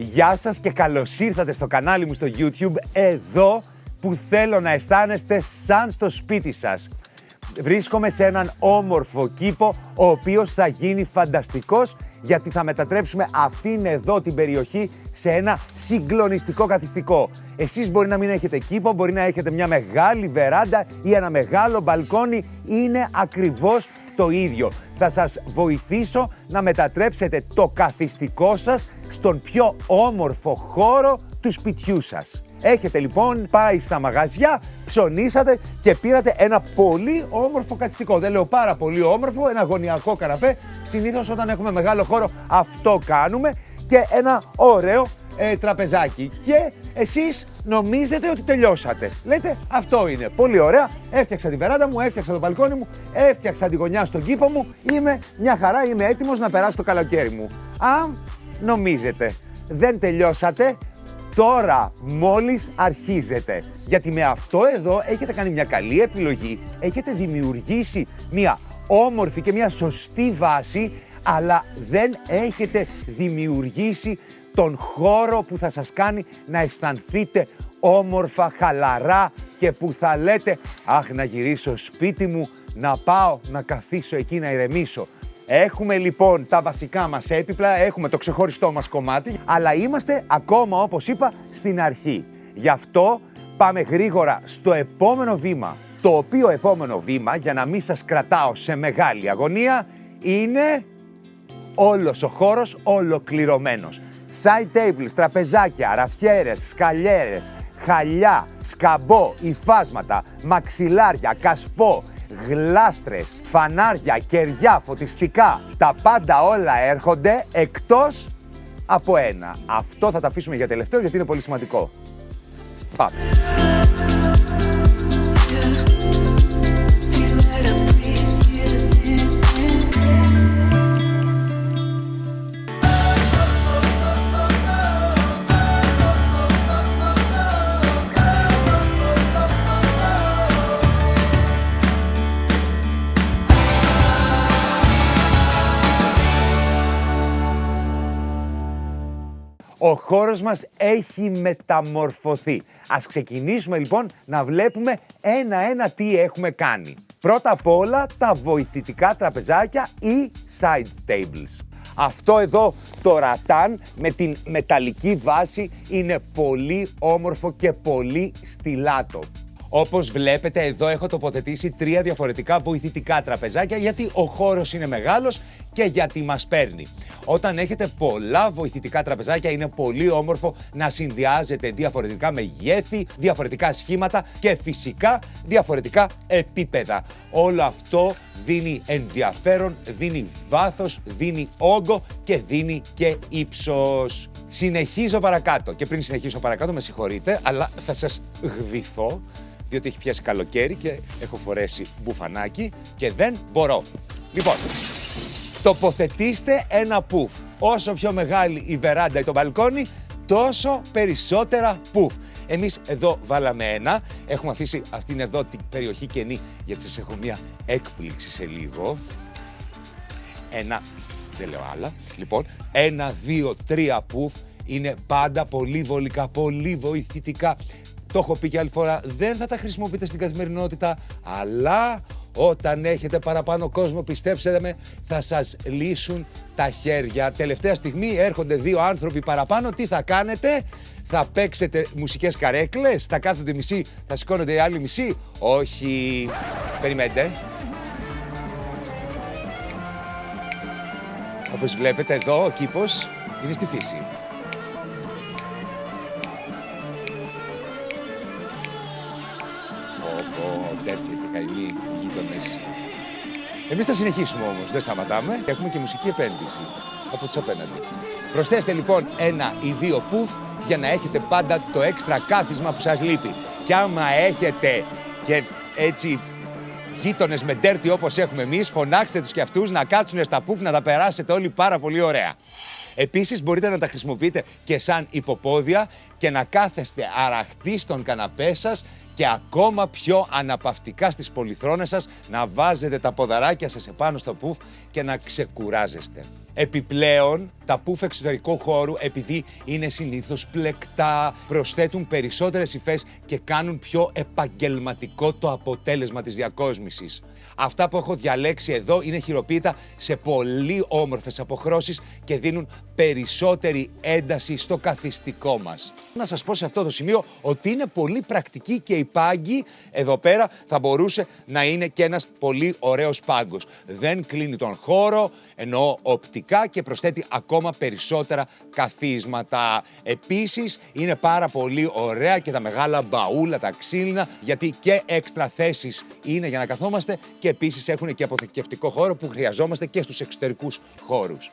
Γεια σας και καλώς ήρθατε στο κανάλι μου στο YouTube, εδώ που θέλω να αισθάνεστε σαν στο σπίτι σας. Βρίσκομαι σε έναν όμορφο κήπο, ο οποίος θα γίνει φανταστικός, γιατί θα μετατρέψουμε αυτήν εδώ την περιοχή σε ένα συγκλονιστικό καθιστικό. Εσείς μπορεί να μην έχετε κήπο, μπορεί να έχετε μια μεγάλη βεράντα ή ένα μεγάλο μπαλκόνι, είναι ακριβώς το ίδιο. Θα σας βοηθήσω να μετατρέψετε το καθιστικό σας στον πιο όμορφο χώρο του σπιτιού σας. Έχετε λοιπόν πάει στα μαγαζιά, ψωνίσατε και πήρατε ένα πολύ όμορφο καθιστικό. Δεν λέω πάρα πολύ όμορφο, ένα γωνιακό καναπέ. Συνήθως όταν έχουμε μεγάλο χώρο αυτό κάνουμε, και ένα ωραίο τραπεζάκι. Και εσείς νομίζετε ότι τελειώσατε. Λέτε αυτό είναι πολύ ωραία, έφτιαξα τη βεράντα μου, έφτιαξα το μπαλκόνι μου, έφτιαξα τη γωνιά στον κήπο μου, είμαι μια χαρά, είμαι έτοιμος να περάσω το καλοκαίρι μου. Αν νομίζετε δεν τελειώσατε, τώρα μόλις αρχίζετε. Γιατί με αυτό εδώ έχετε κάνει μια καλή επιλογή, έχετε δημιουργήσει μια όμορφη και μια σωστή βάση, αλλά δεν έχετε δημιουργήσει τον χώρο που θα σας κάνει να αισθανθείτε όμορφα, χαλαρά και που θα λέτε «Αχ, να γυρίσω σπίτι μου, να πάω να καθίσω εκεί να ηρεμήσω». Έχουμε λοιπόν τα βασικά μας έπιπλα, έχουμε το ξεχωριστό μας κομμάτι, αλλά είμαστε ακόμα, όπως είπα, στην αρχή. Γι' αυτό πάμε γρήγορα στο επόμενο βήμα. Το οποίο επόμενο βήμα, για να μην σας κρατάω σε μεγάλη αγωνία, είναι όλος ο χώρος ολοκληρωμένος. Side tables, τραπεζάκια, ραφιέρες, σκαλιέρες, χαλιά, σκαμπό, υφάσματα, μαξιλάρια, κασπό, γλάστρες, φανάρια, κεριά, φωτιστικά. Τα πάντα όλα έρχονται εκτός από ένα. Αυτό θα τα αφήσουμε για τελευταίο γιατί είναι πολύ σημαντικό. Πάμε. Ο χώρος μας έχει μεταμορφωθεί. Ας ξεκινήσουμε λοιπόν να βλέπουμε ένα-ένα τι έχουμε κάνει. Πρώτα απ' όλα τα βοηθητικά τραπεζάκια ή side tables. Αυτό εδώ το ρατάν με την μεταλλική βάση είναι πολύ όμορφο και πολύ στιλάτο. Όπως βλέπετε εδώ έχω τοποθετήσει 3 διαφορετικά βοηθητικά τραπεζάκια, γιατί ο χώρος είναι μεγάλος και γιατί μας παίρνει. Όταν έχετε πολλά βοηθητικά τραπεζάκια είναι πολύ όμορφο να συνδυάζετε διαφορετικά μεγέθη, διαφορετικά σχήματα και φυσικά διαφορετικά επίπεδα. Όλο αυτό δίνει ενδιαφέρον, δίνει βάθος, δίνει όγκο και δίνει και ύψος. Συνεχίζω παρακάτω, και πριν συνεχίσω παρακάτω με συγχωρείτε, αλλά θα σας γδυθώ, διότι έχει πιάσει καλοκαίρι και έχω φορέσει μπουφανάκι και δεν μπορώ. Λοιπόν, τοποθετήστε ένα πουφ. Όσο πιο μεγάλη η βεράντα ή το μπαλκόνι, τόσο περισσότερα πουφ. Εμείς εδώ βάλαμε ένα, έχουμε αφήσει αυτήν εδώ την περιοχή κενή, γιατί σας έχω μια έκπληξη σε λίγο. Δεν λέω άλλα. Λοιπόν, 1, 2, 3 πουφ είναι πάντα πολύ βολικά, πολύ βοηθητικά. Το έχω πει και άλλη φορά, δεν θα τα χρησιμοποιείτε στην καθημερινότητα, αλλά όταν έχετε παραπάνω κόσμο, πιστέψτε με, θα σας λύσουν τα χέρια. Τελευταία στιγμή έρχονται 2 άνθρωποι παραπάνω, τι θα κάνετε? Θα παίξετε μουσικές καρέκλες, θα κάθονται μισή, θα σηκώνονται οι άλλοι μισή? Όχι. Περιμένετε. Όπως βλέπετε εδώ, ο κήπος είναι στη φύση. Τέτοια και καημοί γείτονες. Εμείς θα συνεχίσουμε όμως, δεν σταματάμε. Έχουμε και μουσική επένδυση από τους απέναντι. Προσθέστε λοιπόν 1 ή 2 πουφ για να έχετε πάντα το έξτρα κάθισμα που σας λείπει. Και άμα έχετε και έτσι γείτονες με ντέρτι όπως έχουμε εμείς, φωνάξτε τους και αυτούς να κάτσουν στα πουφ, να τα περάσετε όλοι πάρα πολύ ωραία. Επίσης μπορείτε να τα χρησιμοποιείτε και σαν υποπόδια και να κάθεστε αραχτοί στον καναπέ σας και ακόμα πιο αναπαυτικά στις πολυθρόνες σας να βάζετε τα ποδαράκια σας επάνω στο πουφ και να ξεκουράζεστε. Επιπλέον, τα πουφ εξωτερικού χώρου, επειδή είναι συνήθως πλεκτά, προσθέτουν περισσότερες υφές και κάνουν πιο επαγγελματικό το αποτέλεσμα της διακόσμησης. Αυτά που έχω διαλέξει εδώ είναι χειροποίητα σε πολύ όμορφες αποχρώσεις και δίνουν περισσότερη ένταση στο καθιστικό μας. Να σας πω σε αυτό το σημείο ότι είναι πολύ πρακτική και η πάγκη εδώ πέρα θα μπορούσε να είναι και ένας πολύ ωραίος πάγκος. Δεν κλείνει τον χώρο, εννοώ οπτικά, και προσθέτει ακόμα περισσότερα καθίσματα. Επίσης είναι πάρα πολύ ωραία και τα μεγάλα μπαούλα, τα ξύλινα, γιατί και έξτρα θέσεις είναι για να καθόμαστε και επίσης έχουν και αποθηκευτικό χώρο που χρειαζόμαστε και στους εξωτερικούς χώρους.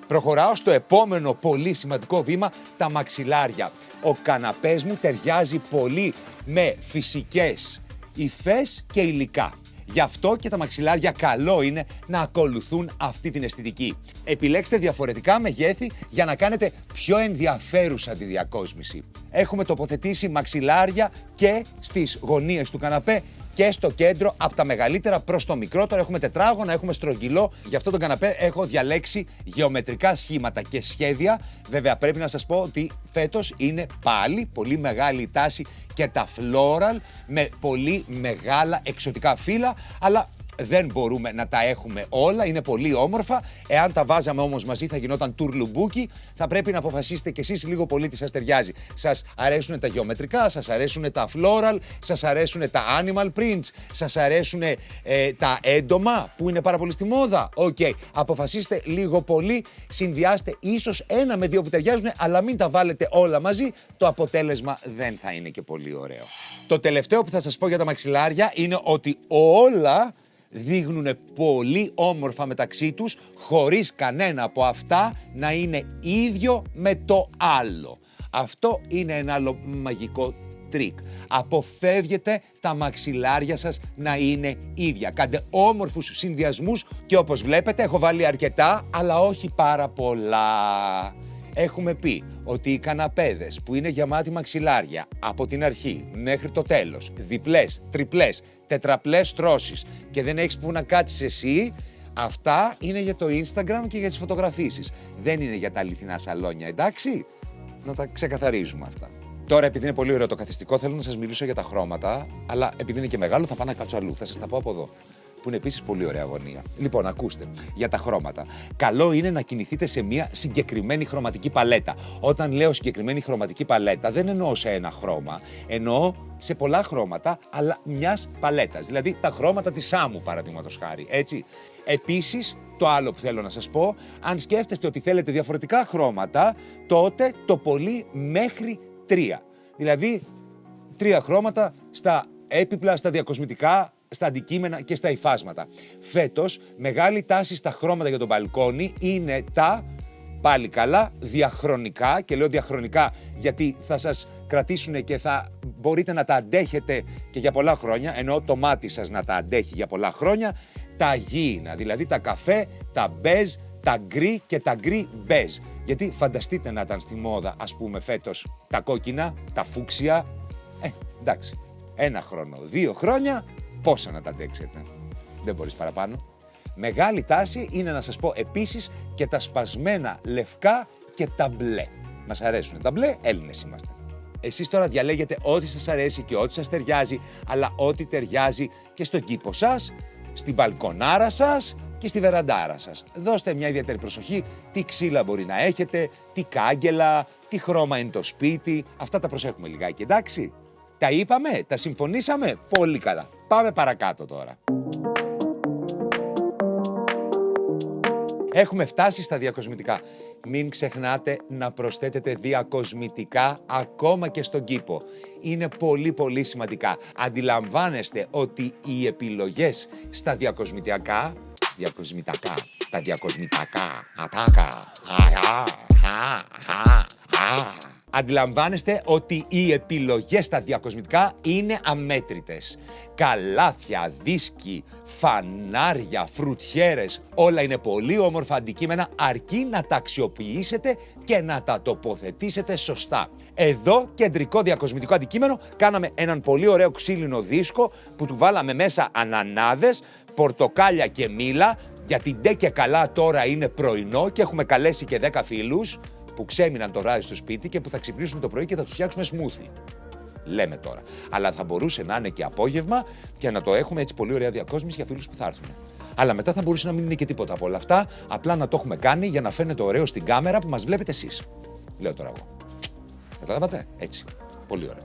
Προχωράω στο επόμενο πολύ σημαντικό βήμα, τα μαξιλάρια. Ο καναπές μου ταιριάζει πολύ με φυσικές υφές και υλικά. Γι' αυτό και τα μαξιλάρια καλό είναι να ακολουθούν αυτή την αισθητική. Επιλέξτε διαφορετικά μεγέθη για να κάνετε πιο ενδιαφέρουσα τη διακόσμηση. Έχουμε τοποθετήσει μαξιλάρια και στις γωνίες του καναπέ και στο κέντρο, από τα μεγαλύτερα προς το μικρότερο. Έχουμε τετράγωνα, έχουμε στρογγυλό. Γι' αυτό τον καναπέ έχω διαλέξει γεωμετρικά σχήματα και σχέδια. Βέβαια, πρέπει να σας πω ότι φέτος είναι πάλι πολύ μεγάλη η τάση και τα floral με πολύ μεγάλα εξωτικά φύλλα, αλλά δεν μπορούμε να τα έχουμε όλα, είναι πολύ όμορφα. Εάν τα βάζαμε όμως μαζί θα γινόταν τουρλουμπούκι. Θα πρέπει να αποφασίσετε κι εσείς λίγο πολύ τι σας ταιριάζει. Σας αρέσουν τα γεωμετρικά, σας αρέσουν τα floral, σας αρέσουν τα animal prints, σας αρέσουν τα έντομα που είναι πάρα πολύ στη μόδα. Οκ, αποφασίστε λίγο πολύ, συνδυάστε ίσως ένα με δύο που ταιριάζουν, αλλά μην τα βάλετε όλα μαζί, το αποτέλεσμα δεν θα είναι και πολύ ωραίο. Το τελευταίο που θα σας πω για τα μαξιλάρια είναι ότι όλα δείχνουν πολύ όμορφα μεταξύ τους, χωρίς κανένα από αυτά να είναι ίδιο με το άλλο. Αυτό είναι ένα άλλο μαγικό τρίκ. Αποφεύγετε τα μαξιλάρια σας να είναι ίδια. Κάντε όμορφους συνδυασμούς και όπως βλέπετε έχω βάλει αρκετά, αλλά όχι πάρα πολλά. Έχουμε πει ότι οι καναπέδες που είναι γεμάτοι μαξιλάρια από την αρχή μέχρι το τέλος, διπλές, τριπλές, τετραπλές στρώσεις και δεν έχεις που να κάτσεις εσύ, αυτά είναι για το Instagram και για τις φωτογραφίσεις. Δεν είναι για τα αληθινά σαλόνια, εντάξει? Να τα ξεκαθαρίζουμε αυτά. Τώρα, επειδή είναι πολύ ωραίο το καθιστικό, θέλω να σας μιλήσω για τα χρώματα, αλλά επειδή είναι και μεγάλο θα πάω να κάτσω αλλού. Θα σας τα πω από εδώ, που είναι επίσης πολύ ωραία γωνία. Λοιπόν, ακούστε, για τα χρώματα. Καλό είναι να κινηθείτε σε μια συγκεκριμένη χρωματική παλέτα. Όταν λέω συγκεκριμένη χρωματική παλέτα, δεν εννοώ σε ένα χρώμα. Εννοώ σε πολλά χρώματα, αλλά μιας παλέτας. Δηλαδή τα χρώματα της Σάμου, παραδείγματος χάρη. Έτσι. Επίσης, το άλλο που θέλω να σας πω, αν σκέφτεστε ότι θέλετε διαφορετικά χρώματα, τότε το πολύ μέχρι 3. Δηλαδή, 3 χρώματα στα έπιπλα, στα διακοσμητικά, στα αντικείμενα και στα υφάσματα. Φέτος, μεγάλη τάση στα χρώματα για το μπαλκόνι είναι τα, πάλι καλά, διαχρονικά, και λέω διαχρονικά γιατί θα σας κρατήσουν και θα μπορείτε να τα αντέχετε και για πολλά χρόνια, ενώ το μάτι σας να τα αντέχει για πολλά χρόνια, τα γήινα, δηλαδή τα καφέ, τα μπέζ, τα γκρι και τα γκρι μπέζ. Γιατί φανταστείτε να ήταν στη μόδα, ας πούμε, φέτος τα κόκκινα, τα φούξια. Εντάξει, 1 χρόνο, 2 χρόνια, πόσα να τα αντέξετε. Δεν μπορείς παραπάνω. Μεγάλη τάση είναι να σας πω επίσης και τα σπασμένα λευκά και τα μπλε. Μας αρέσουν τα μπλε, Έλληνες είμαστε. Εσείς τώρα διαλέγετε ό,τι σας αρέσει και ό,τι σας ταιριάζει, αλλά ό,τι ταιριάζει και στον κήπο σας, στην μπαλκονάρα σας και στη βεραντάρα σας. Δώστε μια ιδιαίτερη προσοχή, τι ξύλα μπορεί να έχετε, τι κάγκελα, τι χρώμα είναι το σπίτι. Αυτά τα προσέχουμε λιγάκι, εντάξει? Τα είπαμε, τα συμφωνήσαμε, πολύ καλά. Πάμε παρακάτω τώρα. Έχουμε φτάσει στα διακοσμητικά. Μην ξεχνάτε να προσθέτετε διακοσμητικά ακόμα και στον κήπο. Είναι πολύ πολύ σημαντικά. Αντιλαμβάνεστε ότι οι επιλογές στα διακοσμητικά, τα διακοσμητικά, αντιλαμβάνεστε ότι οι επιλογές στα διακοσμητικά είναι αμέτρητες. Καλάθια, δίσκοι, φανάρια, φρουτιέρες, όλα είναι πολύ όμορφα αντικείμενα, αρκεί να τα αξιοποιήσετε και να τα τοποθετήσετε σωστά. Εδώ, κεντρικό διακοσμητικό αντικείμενο, κάναμε έναν πολύ ωραίο ξύλινο δίσκο που του βάλαμε μέσα ανανάδες, πορτοκάλια και μήλα, Γιατί ντε και καλά τώρα είναι πρωινό και έχουμε καλέσει και 10 φίλους που ξέμειναν το βράδυ στο σπίτι και που θα ξυπνήσουν το πρωί και θα τους φτιάξουμε smoothie. Λέμε τώρα. Αλλά θα μπορούσε να είναι και απόγευμα και να το έχουμε έτσι πολύ ωραία διακόσμηση για φίλους που θα έρθουν. Αλλά μετά θα μπορούσε να μην είναι και τίποτα από όλα αυτά, απλά να το έχουμε κάνει για να φαίνεται ωραίο στην κάμερα που μας βλέπετε εσείς. Λέω τώρα εγώ. Καταλάβατε, έτσι. Πολύ ωραία.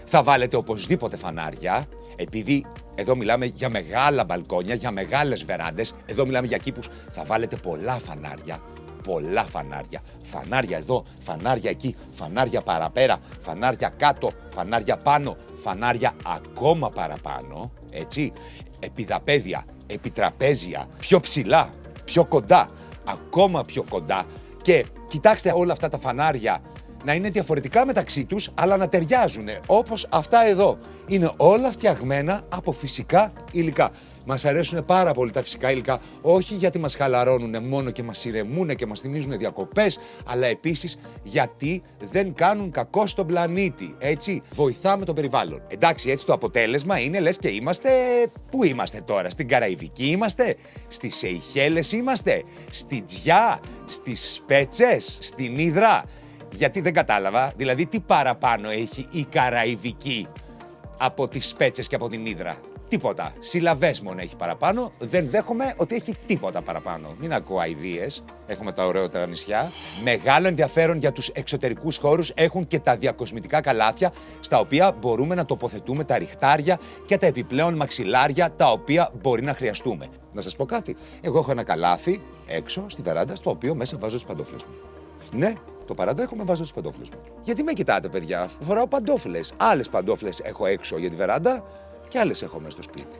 Θα βάλετε οπωσδήποτε φανάρια, επειδή εδώ μιλάμε για μεγάλα μπαλκόνια, για μεγάλες βεράντες, εδώ μιλάμε για κήπους, θα βάλετε πολλά φανάρια. Πολλά φανάρια. Φανάρια εδώ, φανάρια εκεί, φανάρια παραπέρα, φανάρια κάτω, φανάρια πάνω, φανάρια ακόμα παραπάνω, έτσι. Επιδαπέδια, επιτραπέζια, πιο ψηλά, πιο κοντά, ακόμα πιο κοντά. Και κοιτάξτε όλα αυτά τα φανάρια να είναι διαφορετικά μεταξύ τους, αλλά να ταιριάζουν, όπως αυτά εδώ. Είναι όλα φτιαγμένα από φυσικά υλικά. Μας αρέσουν πάρα πολύ τα φυσικά υλικά, όχι γιατί μας χαλαρώνουν μόνο και μας ηρεμούν και μας θυμίζουν διακοπές, αλλά επίσης γιατί δεν κάνουν κακό στον πλανήτη, έτσι. Βοηθάμε το περιβάλλον. Εντάξει, έτσι το αποτέλεσμα είναι λες και είμαστε... Πού είμαστε τώρα, στην Καραϊβική είμαστε, στις Σεϊχέλες είμαστε, στη Τζιά, στις Σπέτσες, στην Ύδρα. Γιατί δεν κατάλαβα, δηλαδή τι παραπάνω έχει η Καραϊβική από τις Σπέτσες και από την Ύδρα. Τίποτα. Συλλαβές μόνο έχει παραπάνω. Δεν δέχομαι ότι έχει τίποτα παραπάνω. Μην ακούω αηδίες. Έχουμε τα ωραιότερα νησιά. Μεγάλο ενδιαφέρον για τους εξωτερικούς χώρους έχουν και τα διακοσμητικά καλάθια, στα οποία μπορούμε να τοποθετούμε τα ριχτάρια και τα επιπλέον μαξιλάρια, τα οποία μπορεί να χρειαστούμε. Να σας πω κάτι. Εγώ έχω ένα καλάθι έξω στη βεράντα, στο οποίο μέσα βάζω τις παντόφλες μου. Ναι. Το παραδέχομαι, βάζω τις παντόφλες μου. Γιατί με κοιτάτε, παιδιά, φοράω παντόφλες. Άλλες παντόφλες έχω έξω για τη βεράντα και άλλες έχω μέσα στο σπίτι.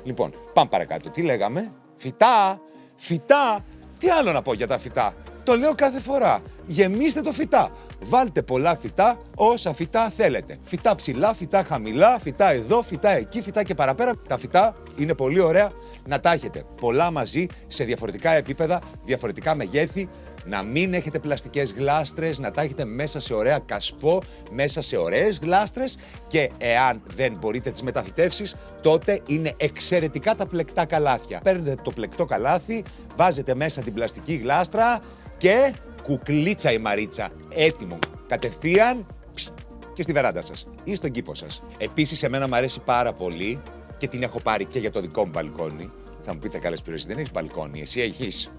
Λοιπόν, πάμε παρακάτω. Τι λέγαμε? Φυτά! Φυτά! Τι άλλο να πω για τα φυτά? Το λέω κάθε φορά. Γεμίστε το φυτά. Βάλτε πολλά φυτά, όσα φυτά θέλετε. Φυτά ψηλά, φυτά χαμηλά, φυτά εδώ, φυτά εκεί, φυτά και παραπέρα. Τα φυτά είναι πολύ ωραία να τα έχετε πολλά μαζί, σε διαφορετικά επίπεδα, διαφορετικά μεγέθη. Να μην έχετε πλαστικές γλάστρες, να τα έχετε μέσα σε ωραία κασπό, μέσα σε ωραίες γλάστρες και εάν δεν μπορείτε τις μεταφυτεύσεις, τότε είναι εξαιρετικά τα πλεκτά καλάθια. Παίρνετε το πλεκτό καλάθι, βάζετε μέσα την πλαστική γλάστρα και κουκλίτσα η Μαρίτσα, έτοιμο. Κατευθείαν και στη βεράντα σας ή στον κήπο σας. Επίσης, εμένα μου αρέσει πάρα πολύ και την έχω πάρει και για το δικό μου μπαλκόνι. Θα μου πείτε, καλέ Σπύρο, εσύ δεν έχεις μπαλκόνι, εσύ έχεις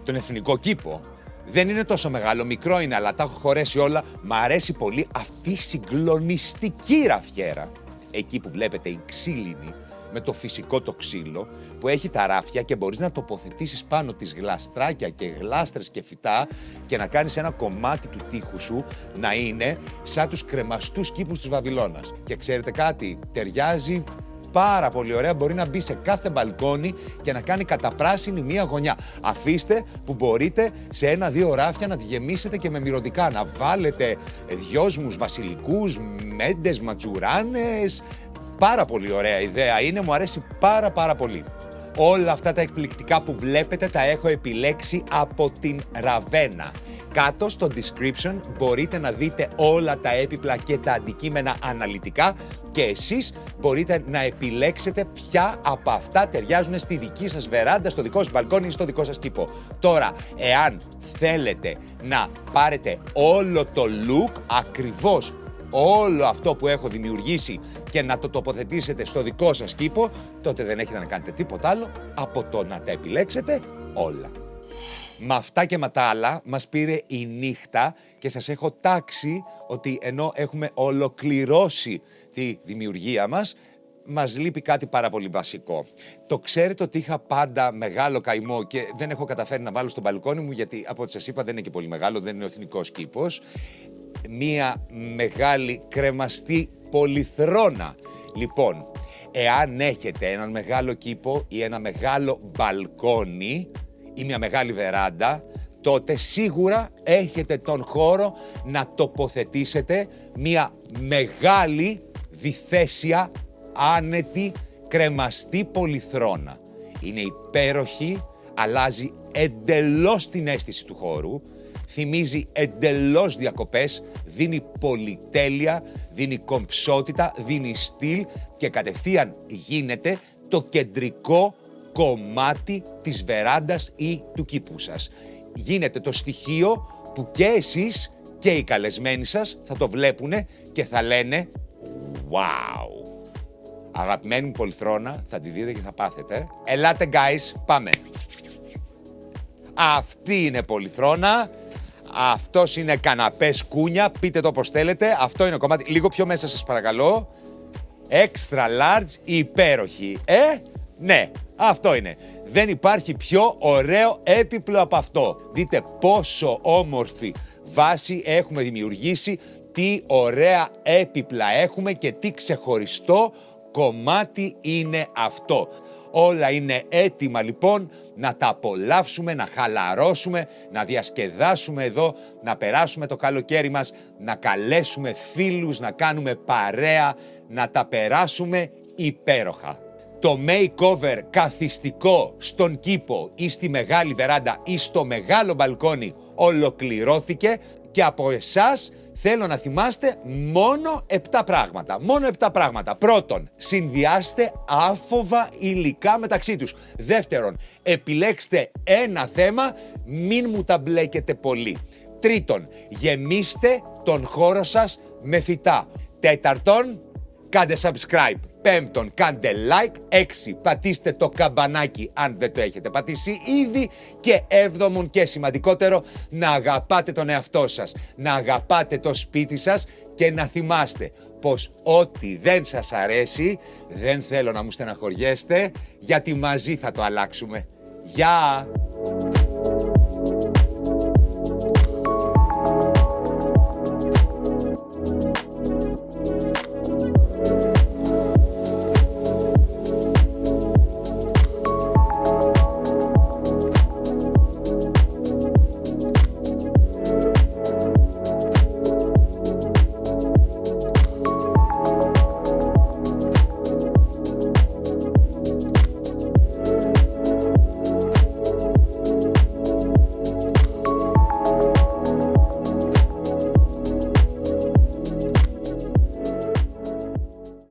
τον εθνικό κήπο. Δεν είναι τόσο μεγάλο, μικρό είναι, αλλά τα έχω χωρέσει όλα. Μ' αρέσει πολύ αυτή η συγκλονιστική ραφιέρα. Εκεί που βλέπετε η ξύλινη, με το φυσικό το ξύλο, που έχει τα ράφια και μπορείς να τοποθετήσεις πάνω τις γλαστράκια και γλάστρες και φυτά και να κάνεις ένα κομμάτι του τοίχου σου να είναι σαν τους κρεμαστούς κήπους της Βαβυλώνας. Και ξέρετε κάτι, ταιριάζει πάρα πολύ ωραία, μπορεί να μπει σε κάθε μπαλκόνι και να κάνει καταπράσινη μία γωνιά. Αφήστε που μπορείτε σε 1-2 ράφια να τη γεμίσετε και με μυρωδικά. Να βάλετε δυόσμους βασιλικούς, μέντες, ματζουράνες. Πάρα πολύ ωραία ιδέα είναι, μου αρέσει πάρα πολύ. Όλα αυτά τα εκπληκτικά που βλέπετε τα έχω επιλέξει από την Ραβένα. Κάτω στο description μπορείτε να δείτε όλα τα έπιπλα και τα αντικείμενα αναλυτικά και εσείς μπορείτε να επιλέξετε ποια από αυτά ταιριάζουν στη δική σας βεράντα, στο δικό σας μπαλκόνι ή στο δικό σας κήπο. Τώρα, εάν θέλετε να πάρετε όλο το look, ακριβώς όλο αυτό που έχω δημιουργήσει και να το τοποθετήσετε στο δικό σας κήπο, τότε δεν έχετε να κάνετε τίποτα άλλο από το να τα επιλέξετε όλα. Με αυτά και με τα άλλα μας πήρε η νύχτα και σας έχω τάξει ότι ενώ έχουμε ολοκληρώσει τη δημιουργία μας λείπει κάτι πάρα πολύ βασικό. Το ξέρετε ότι είχα πάντα μεγάλο καημό και δεν έχω καταφέρει να βάλω στο μπαλκόνι μου, γιατί από ό,τι σας είπα δεν είναι και πολύ μεγάλο, δεν είναι ο εθνικός κήπος. Μία μεγάλη κρεμαστή πολυθρόνα. Λοιπόν, εάν έχετε έναν μεγάλο κήπο ή ένα μεγάλο μπαλκόνι ή μια μεγάλη βεράντα, τότε σίγουρα έχετε τον χώρο να τοποθετήσετε μια μεγάλη, διθέσια, άνετη, κρεμαστή πολυθρόνα. Είναι υπέροχη, αλλάζει εντελώς την αίσθηση του χώρου, θυμίζει εντελώς διακοπές, δίνει πολυτέλεια, δίνει κομψότητα, δίνει στυλ και κατευθείαν γίνεται το κεντρικό κομμάτι της βεράντας ή του κήπου σας. Γίνεται το στοιχείο που και εσείς και οι καλεσμένοι σας θα το βλέπουνε και θα λένε «Wow». Αγαπημένη μου πολυθρόνα, θα τη δείτε και θα πάθετε. Ελάτε guys, πάμε. Αυτή είναι πολυθρόνα. Αυτός είναι καναπές κούνια, πείτε το όπως θέλετε. Αυτό είναι κομμάτι, λίγο πιο μέσα σας παρακαλώ. Extra large, υπέροχη. Ναι, αυτό είναι. Δεν υπάρχει πιο ωραίο έπιπλο από αυτό. Δείτε πόσο όμορφη βάση έχουμε δημιουργήσει, τι ωραία έπιπλα έχουμε και τι ξεχωριστό κομμάτι είναι αυτό. Όλα είναι έτοιμα λοιπόν να τα απολαύσουμε, να χαλαρώσουμε, να διασκεδάσουμε εδώ, να περάσουμε το καλοκαίρι μας, να καλέσουμε φίλους, να κάνουμε παρέα, να τα περάσουμε υπέροχα. Το makeover καθιστικό στον κήπο ή στη μεγάλη βεράντα ή στο μεγάλο μπαλκόνι ολοκληρώθηκε και από εσάς θέλω να θυμάστε μόνο 7 πράγματα. Μόνο 7 πράγματα. Πρώτον, συνδυάστε άφοβα υλικά μεταξύ τους. Δεύτερον, επιλέξτε ένα θέμα, μην μου τα μπλέκετε πολύ. Τρίτον, γεμίστε τον χώρο σας με φυτά. Τέταρτον, κάντε subscribe. Πέμπτον, κάντε like. 6, πατήστε το καμπανάκι αν δεν το έχετε πατήσει ήδη. Και έβδομον και σημαντικότερο, να αγαπάτε τον εαυτό σας, να αγαπάτε το σπίτι σας και να θυμάστε πως ό,τι δεν σας αρέσει, δεν θέλω να μου στεναχωριέστε, γιατί μαζί θα το αλλάξουμε. Γεια!